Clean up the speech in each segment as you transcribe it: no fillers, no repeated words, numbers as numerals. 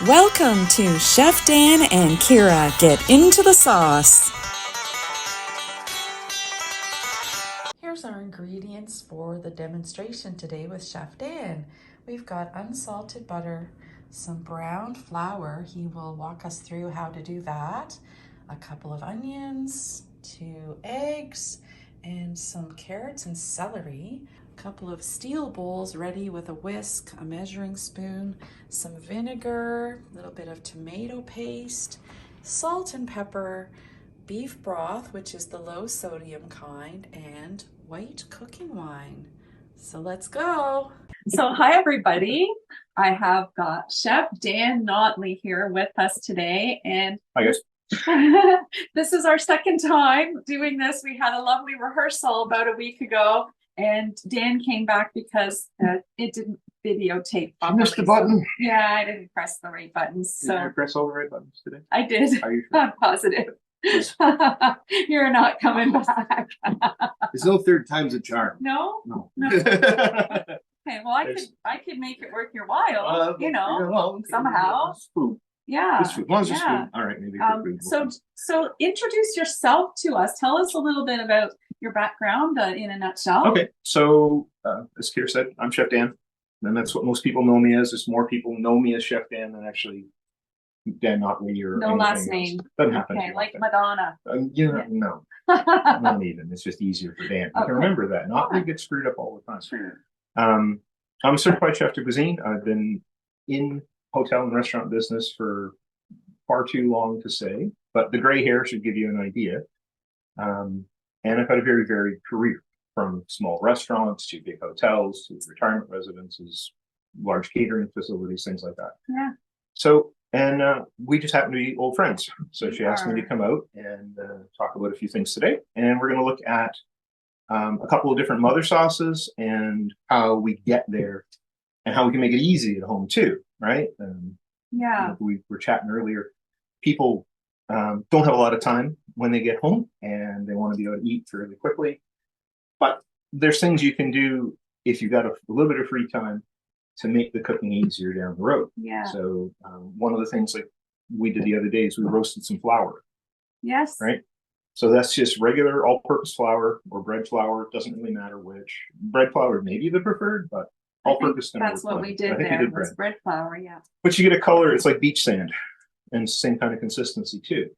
Welcome to Chef Dan and Kira Get Into the Sauce. Here's our ingredients for the demonstration today with Chef Dan. We've got unsalted butter, some browned flour. He will walk us through how to do that. A couple of onions, 2 eggs, and some carrots and celery. Couple of steel bowls ready with a whisk, a measuring spoon, some vinegar, a little bit of tomato paste, salt and pepper, beef broth, which is the low sodium kind, and white cooking wine. So let's go. So hi everybody. I have got Chef Dan Notley here with us today, and I guess this is our second time doing this. We had a lovely rehearsal about a week ago, and Dan came back because it didn't videotape I properly. missed the button. Yeah, I didn't press the right buttons. Did So you press all the right buttons today? I did. Are you sure? I'm positive. You're not coming back. There's no third time's a charm. No? No. No. Okay, well, I could make it worth your while, somehow. Food. Yeah. It's food. As long as it's Yeah. food. All right, maybe for food. So introduce yourself to us. Tell us a little bit about your background in a nutshell. Okay, so as Kira said, I'm Chef Dan, and that's what most people know me as. There's more people know me as Chef Dan than actually Dan Notley or No last name. Doesn't happen. Okay, like Madonna. Yeah. No, not even. It's just easier for Dan. You Okay. can remember that. Notley gets screwed up all the time. I'm a certified chef de cuisine. I've been in hotel and restaurant business for far too long to say, but the gray hair should give you an idea. And I've had a very varied career, from small restaurants to big hotels to retirement residences, large catering facilities, things like that. Yeah. So, and we just happen to be old friends. So she asked me to come out and talk about a few things today. And we're going to look at a couple of different mother sauces and how we get there and how we can make it easy at home too, right? Yeah. We were chatting earlier. People don't have a lot of time when they get home and they want to be able to eat fairly quickly. But there's things you can do if you've got a little bit of free time to make the cooking easier down the road. Yeah. So one of the things like we did the other day is we roasted some flour. Yes. Right. So that's just regular all-purpose flour or bread flour. It doesn't really matter which. Bread flour may be the preferred, but all-purpose. That's what we did there. Was bread flour, yeah. But you get a color. It's like beach sand, and same kind of consistency too.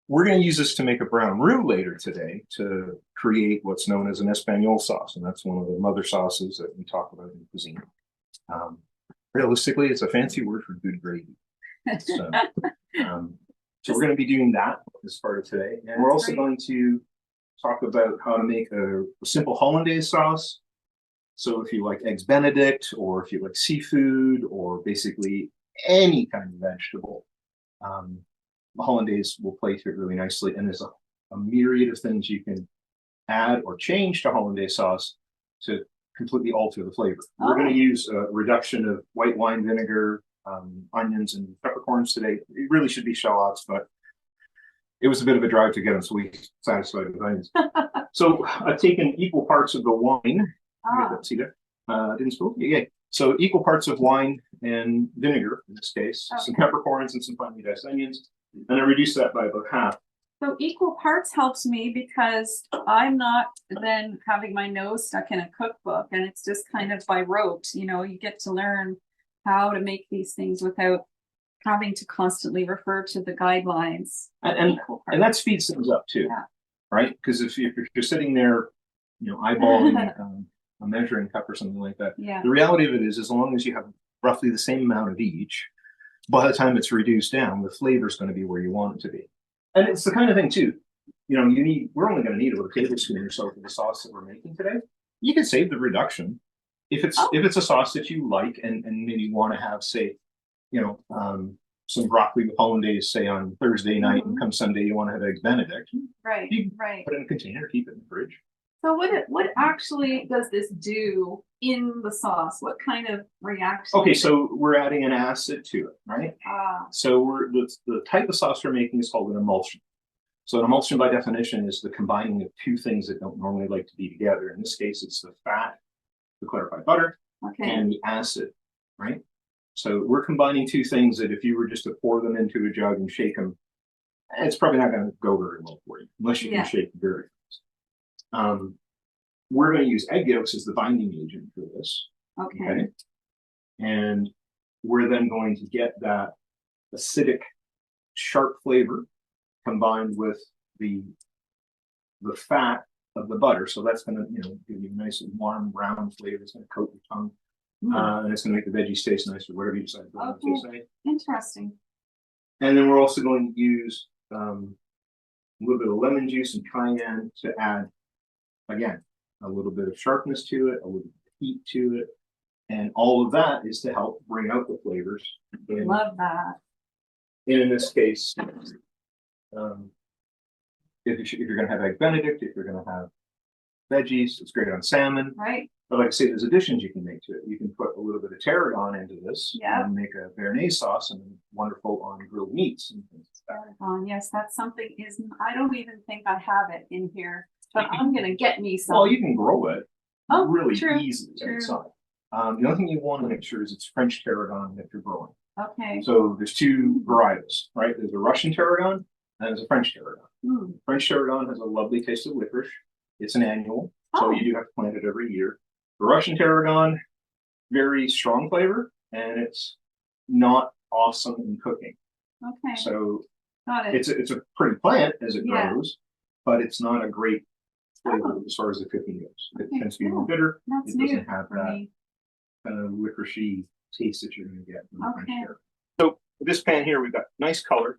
We're going to use this to make a brown roux later today to create what's known as an Espagnole sauce, and that's one of the mother sauces that we talk about in cuisine. Realistically, it's a fancy word for good gravy. So we're going to be doing that as part of today. And we're also going to talk about how to make a simple Hollandaise sauce. So if you like eggs Benedict, or if you like seafood, or basically any kind of vegetable, Hollandaise will play through it really nicely. And there's a myriad of things you can add or change to Hollandaise sauce to completely alter the flavor. We're going to use a reduction of white wine vinegar, onions and peppercorns today. It really should be shallots, but it was a bit of a drive to get them, so we satisfied with onions. So I've taken equal parts of the wine. See there? Didn't spill? Yeah. So equal parts of wine and vinegar in this case, some peppercorns and some finely diced onions, and I reduced that by about half. So equal parts helps me because I'm not then having my nose stuck in a cookbook, and it's just kind of by rote. You get to learn how to make these things without having to constantly refer to the guidelines. And that speeds things up too, right? Because if you're sitting there, eyeballing a measuring cup or something like that, the reality of it is, as long as you have roughly the same amount of each, by the time it's reduced down, the flavor is going to be where you want it to be. And it's the kind of thing too, we're only going to need about a tablespoon or so for the sauce that we're making today. You can save the reduction. If it's a sauce that you like and maybe want to have, say, some broccoli with hollandaise, say, on Thursday night, and come Sunday you want to have eggs Benedict. Right. Put it in a container, keep it in the fridge. So what actually does this do in the sauce? What kind of reaction? Okay, so we're adding an acid to it, right? So the type of sauce we're making is called an emulsion. So an emulsion, by definition, is the combining of two things that don't normally like to be together. In this case, it's the fat, the clarified butter, and the acid, right? So we're combining two things that if you were just to pour them into a jug and shake them, it's probably not going to go very well for you unless you can shake very fast. We're going to use egg yolks as the binding agent for this. Okay. And we're then going to get that acidic, sharp flavor combined with the fat of the butter. So that's going to, give you a nice warm, round flavor. It's going to coat your tongue. And it's going to make the veggies taste nice or whatever you decide. Okay. Interesting. And then we're also going to use a little bit of lemon juice and cayenne to add, again, a little bit of sharpness to it, a little bit of heat to it. And all of that is to help bring out the flavors. Love that. And in this case, if you're going to have egg Benedict, if you're going to have veggies, it's great on salmon. Right. But like I say, there's additions you can make to it. You can put a little bit of tarragon into this and make a béarnaise sauce, and wonderful on grilled meats and things like that. Tarragon, yes, that's something I don't even think I have it in here, but I'm gonna get me some. Well, you can grow it really true, easily true. outside. The only thing you want to make sure is it's French tarragon that you're growing. Okay. So there's two varietals, right? There's a Russian tarragon and there's a French tarragon. French tarragon has a lovely taste of licorice. It's an annual, so you do have to plant it every year. The Russian tarragon, very strong flavor, and it's not awesome in cooking. Okay. So got it. It's a pretty plant as it grows, but it's not a great flavor as far as the cooking goes. It tends to be more bitter. That's it doesn't new have for that me. kind of licoricey taste that you're going to get from the French tarragon. So this pan here, we've got nice color,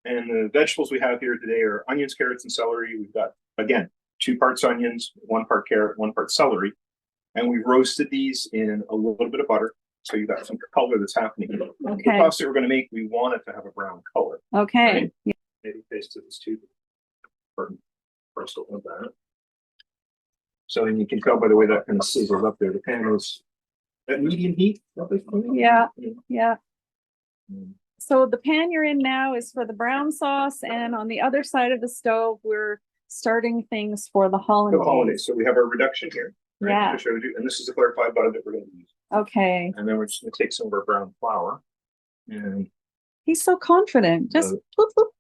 and the vegetables we have here today are onions, carrots, and celery. We've got, again, 2 parts onions, 1 part carrot, 1 part celery. And we roasted these in a little bit of butter. So you've got some color that's happening. The pasta we're going to make, we want it to have a brown color. Okay. Right? Yeah. Maybe taste this too. First open that. So then you can tell by the way that kind of sizzles up there. The pan is at medium heat. Yeah. Yeah. So the pan you're in now is for the brown sauce, and on the other side of the stove, we're starting things for the hollandaise. So we have our reduction here. Right, yeah. I showed you, and this is the clarified butter that we're going to use. Okay. And then we're just going to take some of our brown flour, and he's so confident. Just whoop, whoop,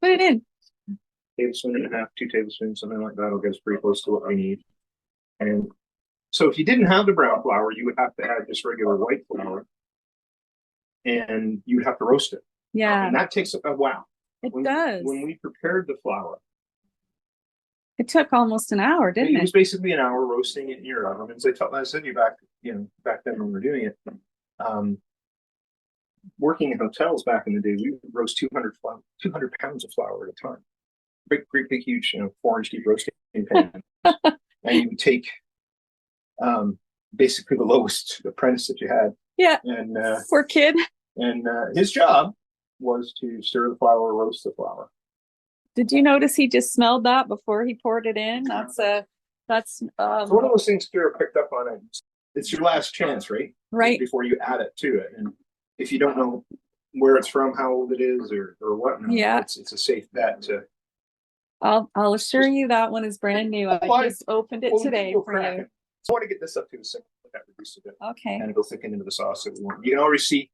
put it in. Tablespoon and a half, 2 tablespoons, something like that will get us pretty close to what we need. And so if you didn't have the brown flour, you would have to add just regular white flour, and you would have to roast it. Yeah. And that takes a while. It does. When we prepared the flour, it took almost an hour, didn't it? It was basically an hour roasting it in your oven. As I said you back then when we were doing it, working in hotels back in the day, we would roast 200 pounds of flour at a time. Big, huge, 4-inch deep roasting pan. And you would take basically the lowest apprentice that you had. Yeah. And poor kid. And his job was to stir the flour, roast the flour. Did you notice he just smelled that before he poured it in? That's one of those things Kira picked up on it. It's your last chance, right? Right. Before you add it to it. And if you don't know where it's from, how old it is, or whatnot, it's a safe bet to. I'll assure you that one is brand new. I just opened it today for you. So I want to get this up to the simple that reduce a bit. Okay. And it'll thicken into the sauce that we want. You can already see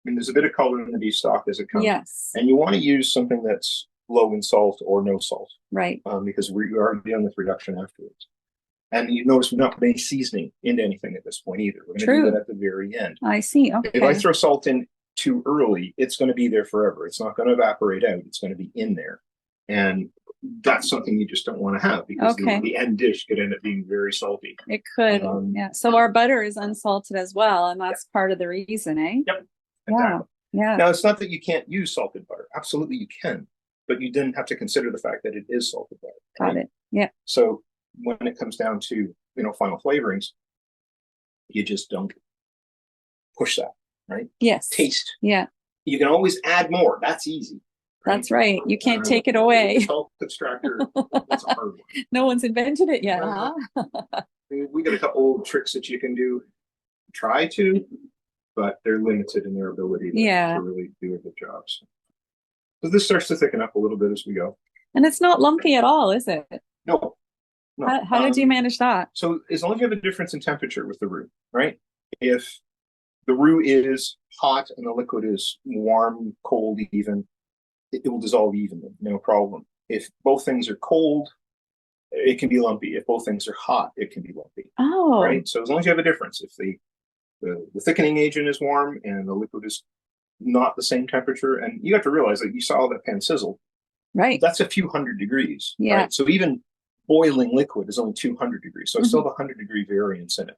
there's a bit of color in the beef stock as it comes. Yes. And you want to use something that's low in salt or no salt. Right. Because we are done with reduction afterwards. And you notice we're not putting any seasoning into anything at this point either. We're going to do that at the very end. I see. Okay. If I throw salt in too early, it's going to be there forever. It's not going to evaporate out. It's going to be in there. And that's something you just don't want to have, because the end dish could end up being very salty. It could. Yeah. So our butter is unsalted as well. And that's part of the reason, eh? Yep. Exactly. Yeah. Now, it's not that you can't use salted butter. Absolutely you can. But you didn't have to consider the fact that it is salted butter. Right? Got it. Yeah. So when it comes down to, final flavorings, you just don't push that, right? Yes. Taste. Yeah. You can always add more. That's easy. Right? That's right. You can't take it away. Salt extractor, that's a hard one. No one's invented it yet, huh? We got a couple old tricks that you can do, try to, but they're limited in their ability to really do a good job. So this starts to thicken up a little bit as we go. And it's not lumpy at all, is it? No. How did you manage that? So as long as you have a difference in temperature with the roux, right? If the roux is hot and the liquid is warm, cold, even, it will dissolve evenly, no problem. If both things are cold, it can be lumpy. If both things are hot, it can be lumpy. Oh, right. So as long as you have a difference, if the thickening agent is warm and the liquid is not the same temperature, and you have to realize that you saw that pan sizzle, right. that's a few hundred degrees. Yeah. Right? So even boiling liquid is only 200 degrees. So I still have 100-degree variance in it.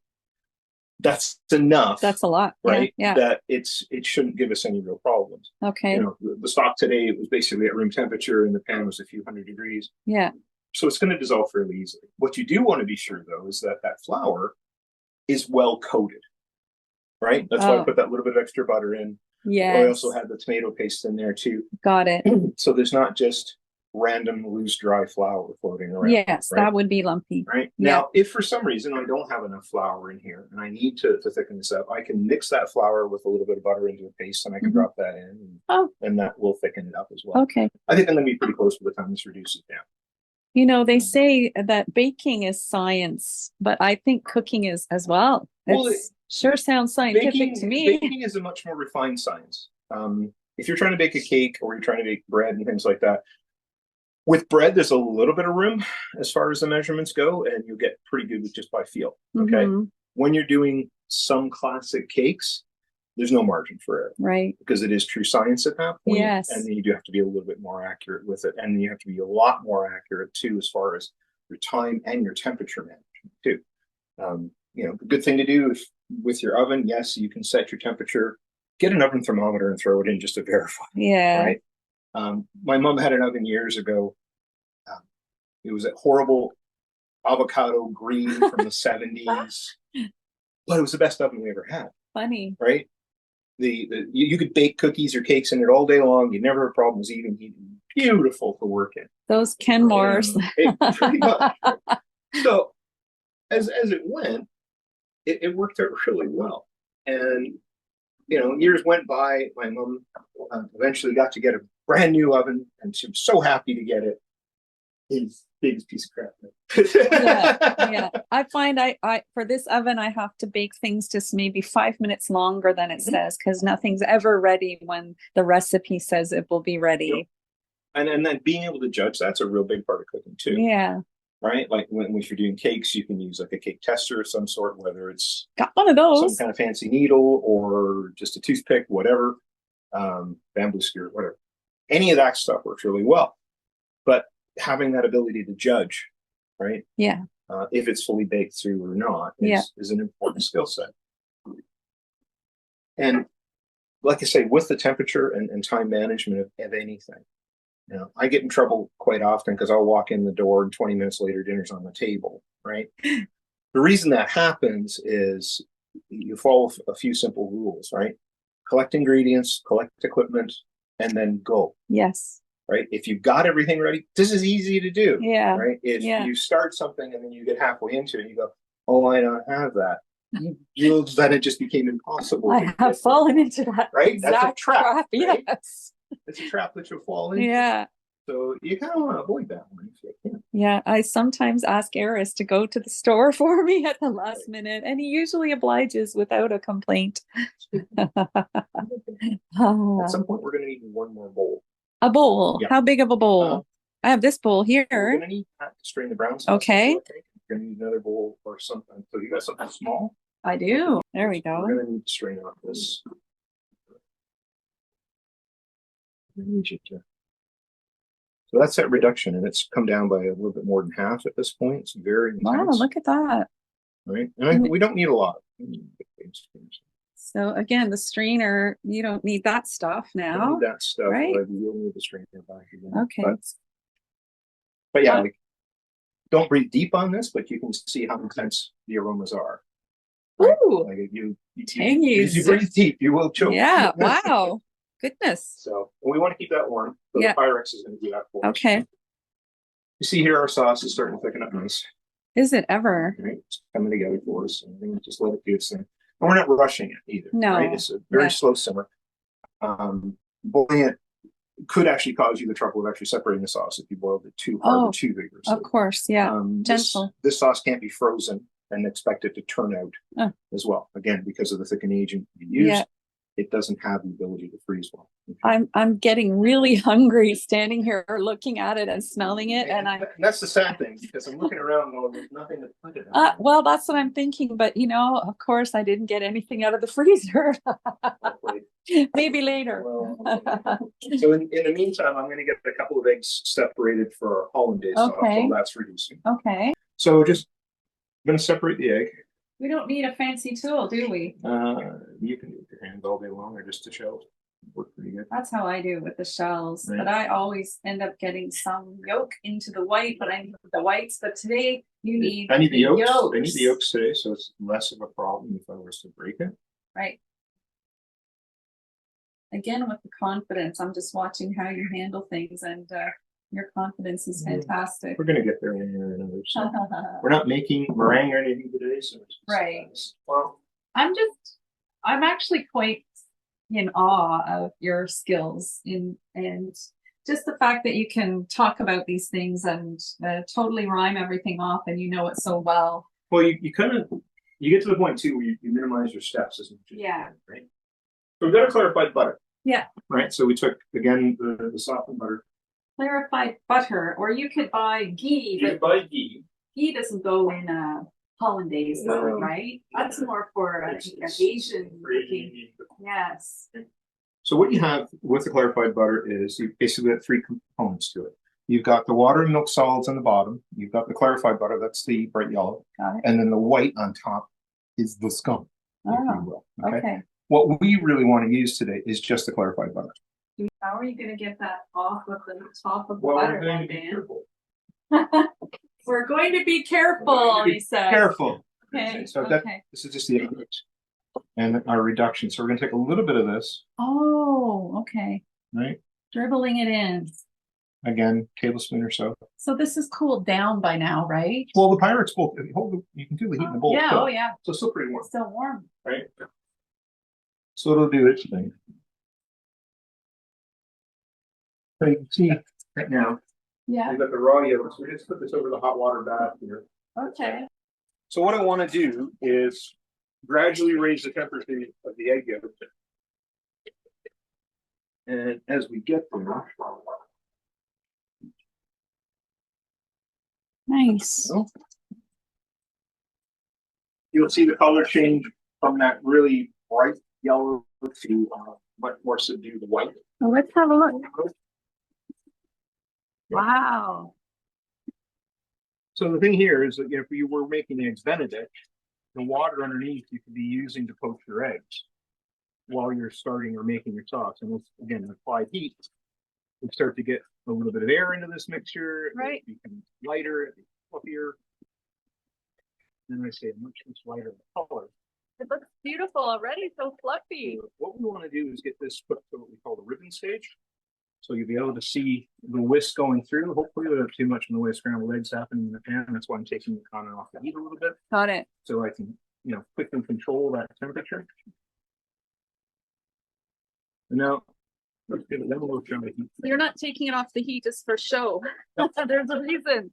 That's enough. That's a lot. Right. Yeah. That it shouldn't give us any real problems. Okay. You know, the stock today, it was basically at room temperature and the pan was a few hundred degrees. Yeah. So it's going to dissolve fairly easily. What you do want to be sure, though, is that that flour is well coated. Right. That's why I put that little bit of extra butter in. Yeah. I also had the tomato paste in there too. Got it. So there's not just random loose dry flour floating around. Yes, right? that would be lumpy. Right. Yeah. Now, if for some reason I don't have enough flour in here and I need to thicken this up, I can mix that flour with a little bit of butter into a paste and I can drop that in and that will thicken it up as well. Okay. I think I'm going to be pretty close by the time this reduces down. You know, they say that baking is science, but I think cooking is as well. It sure sounds scientific to me. Baking is a much more refined science. If you're trying to bake a cake or you're trying to bake bread and things like that, with bread, there's a little bit of room as far as the measurements go, and you'll get pretty good with just by feel. Okay. When you're doing some classic cakes, there's no margin for error. Right. Because it is true science at that point. Yes. And then you do have to be a little bit more accurate with it. And you have to be a lot more accurate too, as far as your time and your temperature management too. You know, the good thing to do with your oven, yes, you can set your temperature, get an oven thermometer and throw it in just to verify. Yeah. Right. My mom had an oven years ago. It was a horrible avocado green from the 70s, but it was the best oven we ever had. Funny. Right. You could bake cookies or cakes in it all day long. You never have problems eating. Beautiful to work in. Those Kenmores. Pretty much. So as it went, it worked out really well. And you know, years went by. My mom eventually got to get a brand new oven, and she was so happy to get it. It's biggest piece of crap. Yeah. I find I for this oven I have to bake things just maybe 5 minutes longer than it says, because nothing's ever ready when the recipe says it will be ready. Yep. And then being able to judge, that's a real big part of cooking too. Yeah. Right? Like if you're doing cakes, you can use like a cake tester of some sort, whether it's got one of those, some kind of fancy needle or just a toothpick, whatever, bamboo skewer, whatever. Any of that stuff works really well. But having that ability to judge, right? Yeah. If it's fully baked through or not is an important skill set. And like I say, with the temperature and time management of anything, you know, I get in trouble quite often because I'll walk in the door and 20 minutes later, dinner's on the table, right? The reason that happens is you follow a few simple rules, right? Collect ingredients, collect equipment, and then go. Yes. Right. If you've got everything ready, this is easy to do. Yeah. Right. If you start something and then you get halfway into it, and you go, "Oh, I don't have that." Then it just became impossible. I have fallen into that. Right. That's a trap. Right? Yes. It's a trap that you'll fall into. Yeah. So you kind of want to avoid that one if you can. Yeah. I sometimes ask Eris to go to the store for me at the last minute, and he usually obliges without a complaint. At some point, we're going to need one more bowl. A bowl. Yeah. How big of a bowl? I have this bowl here. We're going to need that to strain the brown sauce. Okay. You're going to need another bowl or something. So you got something small? I do. There we go. We're going to need to strain off this. So that's that reduction, and it's come down by a little bit more than half at this point. It's very intense. Wow, look at that. Right. And we don't need a lot. So again, the strainer, you don't need that stuff now. Don't need that stuff, right? But you will need the strainer back again. Okay. But yeah, like, don't breathe deep on this, but you can see how intense the aromas are. Right? Ooh. Like if you breathe deep, you will choke. Yeah. Wow. Goodness. So we want to keep that warm. So the Pyrex is going to do that for us. Okay. You see here, our sauce is starting to thicken up nice. Is it ever? Right? It's coming together for us. And then just let it do its thing. And we're not rushing it either. No. Right? It's a very slow simmer. Boiling it could actually cause you the trouble of actually separating the sauce if you boiled it too hard or too vigorously. Of course. Yeah. Gentle. This sauce can't be frozen. and expect it to turn out Oh. as well. Again, because of the thickening agent you use, Yeah. it doesn't have the ability to freeze well. I'm getting really hungry standing here looking at it and smelling it, and that's the sad thing, because I'm looking around going, there's nothing to put it in. well, that's what I'm thinking, but you know, of course I didn't get anything out of the freezer. Maybe later. So in the meantime, I'm going to get a couple of eggs separated for our Hollandaise sauce while that's reducing. Okay. So just I'm going to separate the egg. We don't need a fancy tool, do we? You can do it with your hands all day long, or just the shells work pretty good. That's how I do with the shells, Right. but I always end up getting some yolk into the white, but I need the whites. But today you need I need the yolks. I need the yolks today, so it's less of a problem if I was to break it. Right. Again, with the confidence, I'm just watching how you handle things, and your confidence is fantastic. We're going to get there one way or another. So. We're not making meringue or anything today, so it's right. Well, I'm actually quite in awe of your skills and just the fact that you can talk about these things and totally rhyme everything off, and you know it so well. Well, you kind of get to the point too where you minimize your steps as much as you can, right? So we've got a clarified butter. Yeah. Right. So we took again the softened butter. Clarified butter, or you could buy ghee. You could buy ghee. Ghee doesn't go in Hollandaise, though, right? That's more for an Asian cooking. Yes. So what you have with the clarified butter is you basically have three components to it. You've got the water and milk solids on the bottom. You've got the clarified butter, that's the bright yellow. And then the white on top is the scum, if you will. Okay. What we really want to use today is just the clarified butter. How are you going to get that off of the top of the butter, Dan? We're going to be careful, he said. Careful. Okay. So this is just the egg and our reduction. So we're going to take a little bit of this. Oh, okay. Right. Dribbling it in. Again, tablespoon or so. So this is cooled down by now, right? Well, the Pyrex bowl, you can do the heat in the bowl. Yeah, still. oh yeah. So it's still pretty warm. It's still warm. Right. So it'll do its thing. So you can see right now. Yeah. We've got the raw yolks. We just put this over the hot water bath here. Okay. So what I want to do is gradually raise the temperature of the egg yolk. And as we get there. Nice. You'll see the color change from that really bright yellow to much more subdued white. Well, let's have a look. Wow. So the thing here is that if you were making eggs Benedict, the water underneath you could be using to poach your eggs while you're starting or making your sauce. And this, again, applied heat, we start to get a little bit of air into this mixture. Right. It becomes lighter, it becomes fluffier. And I say much lighter color. It looks beautiful already, so fluffy. So what we want to do is get this put to what we call the ribbon stage. So you'll be able to see the whisk going through. Hopefully, we don't have too much in the way of scrambled eggs happening in the pan. That's why I'm taking the on and off the heat a little bit. Got it. So I can, quickly control that temperature. And now, let's get it down a little bit. You're not taking it off the heat just for show. There's a reason.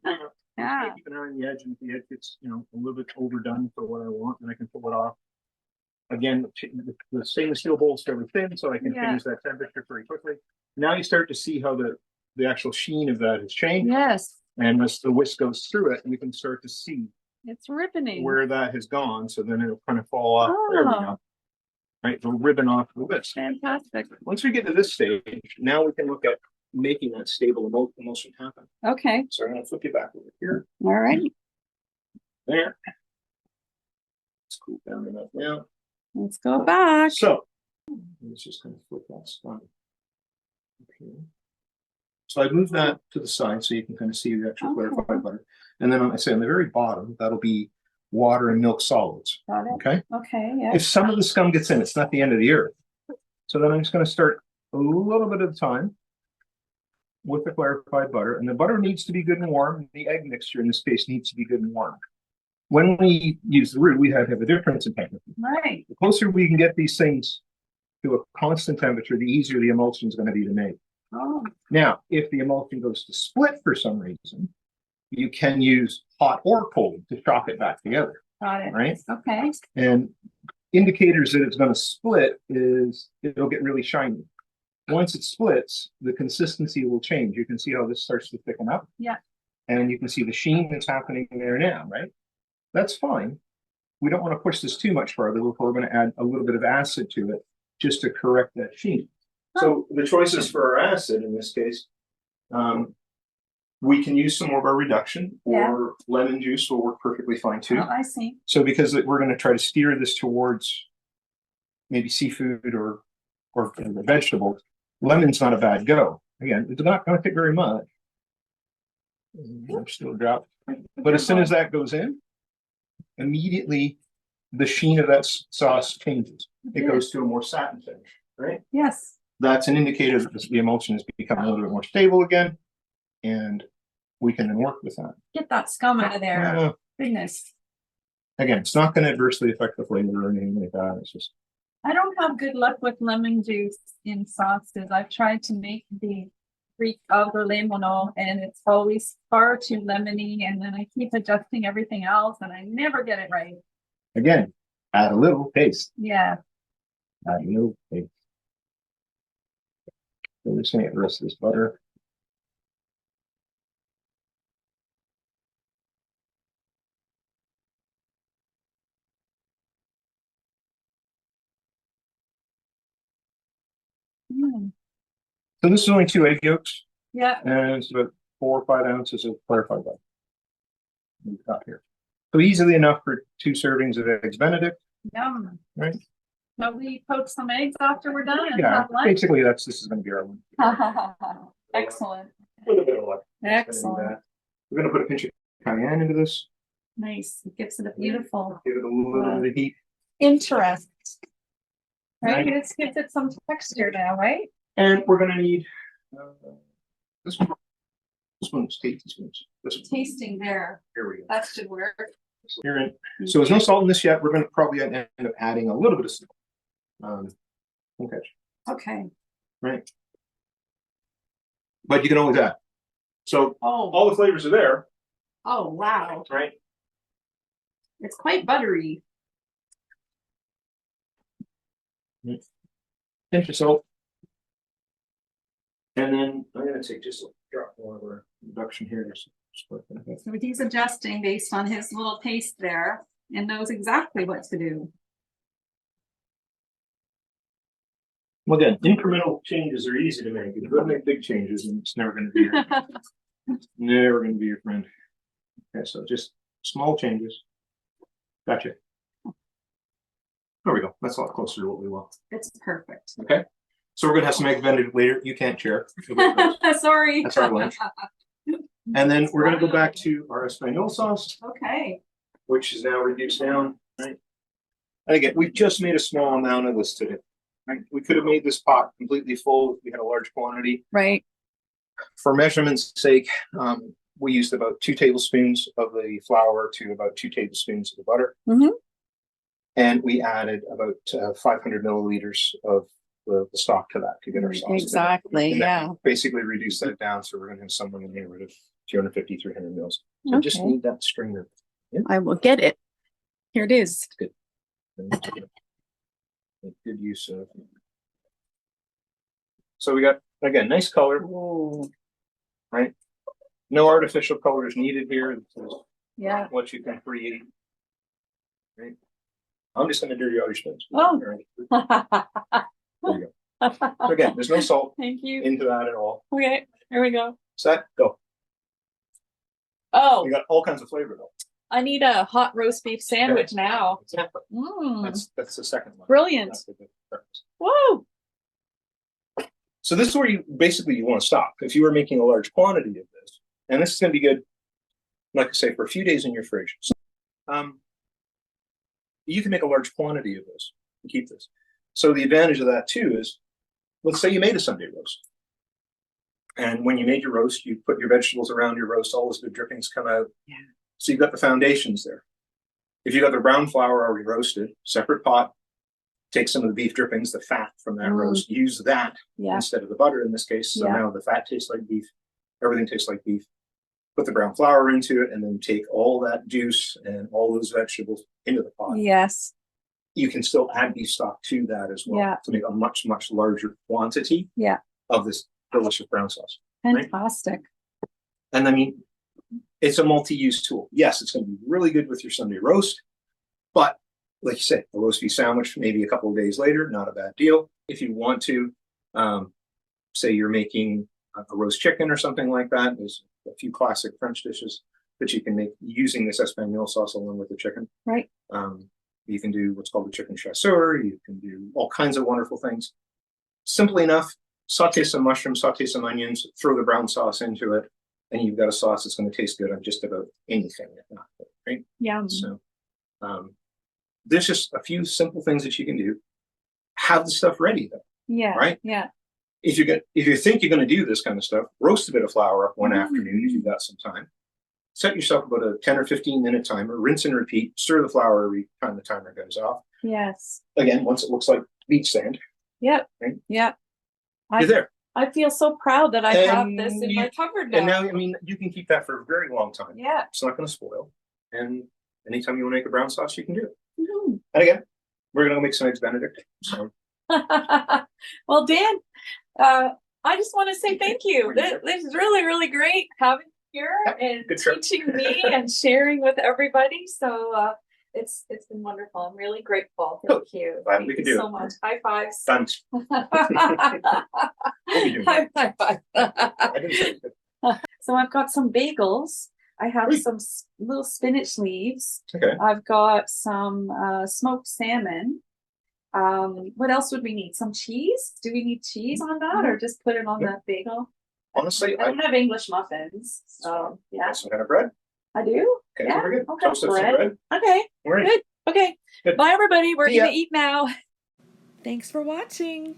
Yeah. Keep an eye on the edge, and if the edge gets, a little bit overdone for what I want, then I can pull it off. Again, the stainless steel bowl is fairly thin, so I can change that temperature very quickly. Now you start to see how the actual sheen of that has changed. Yes. And as the whisk goes through it, you can start to see it's ribboning where that has gone. So then it'll kind of fall off. Oh. There we go. Right, the ribbon off the whisk. Fantastic. Once we get to this stage, now we can look at making that stable emulsion happen. Okay. So I'm going to flip you back over here. All right. There. Let's cool down enough now. Let's go back. So let's just kind of flip that spot. Okay. So I moved that to the side so you can kind of see the actual clarified butter. And then I say on the very bottom, that'll be water and milk solids. Got it. Okay. Okay. Yeah. If some of the scum gets in, it's not the end of the earth. So then I'm just going to start a little bit at a time with the clarified butter. And the butter needs to be good and warm. The egg mixture in this case needs to be good and warm. When we use the roux, we have a difference in temperature. Right. The closer we can get these things to a constant temperature, the easier the emulsion is going to be to make. Oh. Now, if the emulsion goes to split for some reason, you can use hot or cold to shock it back together. Got it. Right? Okay. And indicators that it's going to split is it'll get really shiny. Once it splits, the consistency will change. You can see how this starts to thicken up. Yeah. And you can see the sheen that's happening there now, right? That's fine. We don't want to push this too much further before we're going to add a little bit of acid to it just to correct that sheen. So the choices for our acid in this case, we can use some more of our reduction, or lemon juice will work perfectly fine too. Oh, I see. So because we're going to try to steer this towards maybe seafood or vegetables, lemon's not a bad go. Again, it's not going to take very much. I'm still dropped. But as soon as that goes in, immediately the sheen of that sauce changes. It goes to a more satin finish, right? Yes. That's an indicator that the emulsion is becoming a little bit more stable again, and we can then work with that. Get that scum out of there. Goodness. Again, it's not going to adversely affect the flavor or anything like that. It's just. I don't have good luck with lemon juice in sauces. I've tried to make the Greek alga lemon, and it's always far too lemony, and then I keep adjusting everything else, and I never get it right. Again, add a little taste. Yeah. Add a little taste. So we're just going to get the rest of this butter. So this is only 2 egg yolks. Yeah. And it's about 4 or 5 ounces of clarified butter. We've got here. So easily enough for 2 servings of eggs Benedict. Yum. Right. So we poach some eggs after we're done and Yeah, have lunch? basically this is going to be our one. Excellent. With a bit of luck. Excellent. We're going to put a pinch of cayenne into this. Nice. It gives it a beautiful Give it a little bit of heat. interest. Right? It gives it some texture now, right? And we're going to need this one. This one's tasty spoons. This one. Tasting there. Here we go. That should work. Here in. So there's no salt in this yet. We're going to probably end up adding a little bit of salt. Okay. Okay. Right. But you can always add. So all the flavors are there. Oh, wow. Right. It's quite buttery. Pinch of salt. And then I'm going to take just a drop more of our reduction here. So he's adjusting based on his little taste there and knows exactly what to do. Well, again, incremental changes are easy to make. If you're going to make big changes, and it's never going to be never going to be your friend. Okay, so just small changes. Gotcha. There we go. That's a lot closer to what we want. It's perfect. Okay. So we're going to have some egg Benedict later. You can't share. Sorry. That's our lunch. And then we're going to go back to our Espagnole sauce. Okay. Which is now reduced down. Right. And again, we've just made a small amount of this today. Right? We could have made this pot completely full if we had a large quantity. Right. For measurement's sake, we used about 2 tablespoons of the flour to about 2 tablespoons of the butter. Mm-hmm. And we added about 500 milliliters of the stock to that to get our sauce. Exactly, yeah. Basically reduce that down, so we're going to have somewhere in the neighborhood of 250, 300 mils. So just need that strainer. Yeah. I will get it. Here it is. Good. Good use of. So we got, again, nice color. Ooh. Right? No artificial colors needed here. Yeah. What you can create. Right? I'm just going to dirty all your spoons. Oh. There you go. So again, there's no salt. Thank you. Into that at all. Okay, here we go. Set, go. Oh. You got all kinds of flavor though. I need a hot roast beef sandwich now. Exactly. That's the second one. Brilliant. Whoa. So this is where you want to stop. If you were making a large quantity of this, and this is going to be good, like I say, for a few days in your fridge. You can make a large quantity of this and keep this. So the advantage of that too is, let's say you made a Sunday roast. And when you made your roast, you put your vegetables around your roast, all those good drippings come out. Yeah. So you've got the foundations there. If you got the brown flour already roasted, separate pot, take some of the beef drippings, the fat from that roast, use that instead of the butter in this case. So now the fat tastes like beef, everything tastes like beef. Put the brown flour into it and then take all that juice and all those vegetables, into the pot. Yes. You can still add beef stock to that as well to make a much, much larger quantity of this delicious brown sauce. Fantastic. Right? And I mean, it's a multi-use tool. Yes, it's going to be really good with your Sunday roast, but like you said, a roast beef sandwich, maybe a couple of days later, not a bad deal. If you want to, say you're making a roast chicken or something like that, there's a few classic French dishes that you can make using this Espagnole sauce along with the chicken. Right. You can do what's called the chicken chasseur. You can do all kinds of wonderful things. Simply enough, saute some mushrooms, saute some onions, throw the brown sauce into it, and you've got a sauce that's going to taste good on just about anything, if not, right? Yeah. So there's just a few simple things that you can do. Have the stuff ready though. Yeah. Right? Yeah. If you think you're going to do this kind of stuff, roast a bit of flour up one afternoon if you've got some time. Set yourself about a 10 or 15-minute timer, rinse and repeat, stir the flour every time the timer goes off. Yes. Again, once it looks like beach sand. Yep. Right? Yep. You're there. I feel so proud that I have this in my cupboard now. And now, I mean, you can keep that for a very long time. Yeah. It's not going to spoil. And anytime you want to make a brown sauce, you can do it. Mm-hmm. And again, we're going to make some eggs Benedict. So. Well, Dan, I just want to say thank you. This is really, really great having you here and teaching me and sharing with everybody. So it's been wonderful. I'm really grateful. Thank you. Glad we Thank could you do so it. much. High fives. Thanks. High five. So I've got some bagels. I have some little spinach leaves. Okay. I've got some smoked salmon. What else would we need? Some cheese? Do we need cheese on that or just put it on the bagel? Honestly, I don't have English muffins. So yeah. Some kind of bread? I do? Okay, yeah. we're good. Okay. Toast up some Bread. bread. Okay. All right. Good. Okay. Good. Bye everybody. We're gonna eat now. Thanks for watching.